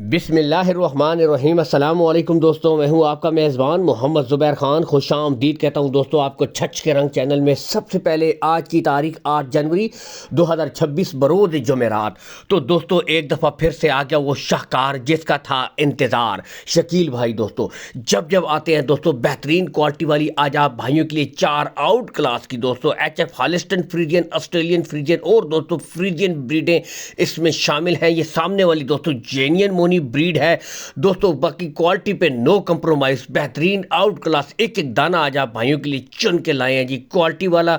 بسم اللہ الرحمن الرحیم۔ السلام علیکم دوستوں، میں ہوں آپ کا میزبان محمد زبیر خان۔ خوش آمدید کہتا ہوں دوستوں آپ کو چھچ کے رنگ چینل میں۔ سب سے پہلے آج کی تاریخ 8 جنوری 2026 بروز جمعرات۔ تو دوستوں ایک دفعہ پھر سے آ گیا وہ شاہکار جس کا تھا انتظار، شکیل بھائی۔ دوستوں جب آتے ہیں دوستوں بہترین کوالٹی والی آج آپ بھائیوں کے لیے 4 آؤٹ کلاس کی دوستوں ایچ ایف ہالسٹن فریجین، آسٹریلین فریجین اور دوستوں فریجین بریڈیں اس میں شامل ہیں۔ یہ سامنے والی دوستوں جینین بریڈ ہے دوستوں، باقی کوالٹی پہ نو کمپرومائز، بہترین آؤٹ کلاس ایک دانہ آج آپ بھائیوں کے لیے چن کے لائے ہیں جی، کوالٹی والا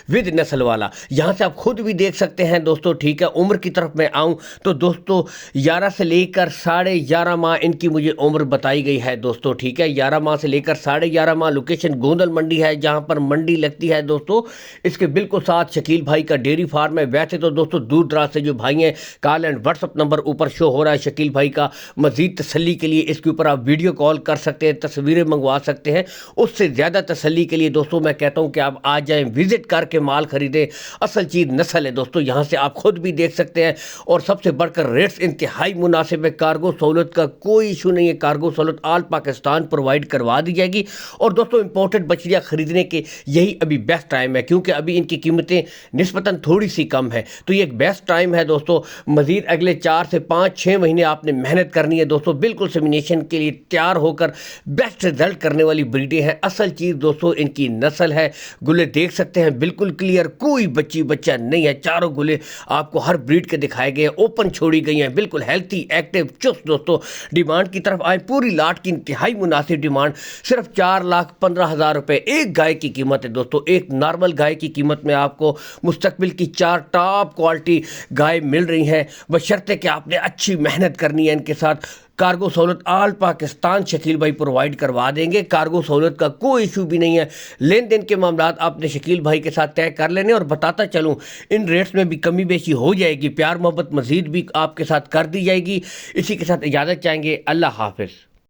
ود نسل والا۔ یہاں سے آپ خود بھی دیکھ سکتے ہیں دوستوں، ٹھیک ہے۔ عمر کی طرف میں آؤں تو دوستوں 11 سے لے کر 11.5 ماہ ان کی مجھے عمر بتائی گئی ہے دوستوں، ٹھیک ہے۔ 11 ماہ سے لے کر 11.5 ماہ۔ لوکیشن گوندل منڈی ہے جہاں پر منڈی لگتی ہے دوستوں، اس کے بالکل ساتھ شکیل بھائی کا ڈیری فارم ہے۔ ویسے تو دوستوں دور دراز سے جو بھائی ہیں، call and what's up number اوپر شو ہو رہا ہے شکیل بھائی کا، مزید تسلی کے لیے اس کے اوپر آپ ویڈیو کال کر سکتے ہیں، تصویریں منگوا سکتے ہیں۔ اس سے زیادہ تسلی کے لیے دوستوں میں کہتا ہوں کہ آپ آ جائیں، وزٹ کر کے مال خریدیں۔ اصل چیز نسل ہے دوستوں، یہاں سے آپ خود بھی دیکھ سکتے ہیں۔ اور سب سے بڑھ کر ریٹس انتہائی مناسب ہے، کارگو سہولت کا کوئی ایشو نہیں ہے، کارگو سہولت آل پاکستان پرووائڈ کروا دی جائے گی۔ اور دوستوں امپورٹڈ بچڑیاں خریدنے کے یہی ابھی بیسٹ ٹائم ہے، کیونکہ ابھی ان کی قیمتیں نسبتاً تھوڑی سی کم ہے، تو یہ ایک بیسٹ ٹائم ہے دوستوں۔ مزید اگلے 4 سے 5-6 مہینے آپ نے محنت کرنی ہے دوستوں، بالکل سیمینیشن کے لیے تیار ہو کر بیسٹ رزلٹ کرنے والی بریڈیں ہیں۔ اصل چیز دوستوں ان کی نسل ہے، گلے دیکھ سکتے ہیں بالکل کلیئر، کوئی بچہ نہیں ہے، چاروں گلے آپ کو ہر بریڈ کے دکھائے گئے ہیں، اوپن چھوڑی گئی ہیں، بالکل ہیلتھی ایکٹیو چست دوستوں۔ ڈیمانڈ کی طرف آئیں، پوری لاٹ کی انتہائی مناسب ڈیمانڈ، صرف 4,15,000 روپے ایک گائے کی قیمت ہے دوستوں۔ ایک نارمل گائے کی قیمت میں آپ کو مستقبل کی 4 ٹاپ کوالٹی گائے مل رہی ہیں، بشرطے کہ آپ نے اچھی محنت کرنی ہے ان کے ساتھ۔ کارگو سہولت آل پاکستان شکیل بھائی پرووائڈ کروا دیں گے، کارگو سہولت کا کوئی ایشو بھی نہیں ہے۔ لین دین کے معاملات آپ نے شکیل بھائی کے ساتھ طے کر لینے، اور بتاتا چلوں ان ریٹس میں بھی کمی بیشی ہو جائے گی، پیار محبت مزید بھی آپ کے ساتھ کر دی جائے گی۔ اسی کے ساتھ اجازت چاہیں گے، اللہ حافظ۔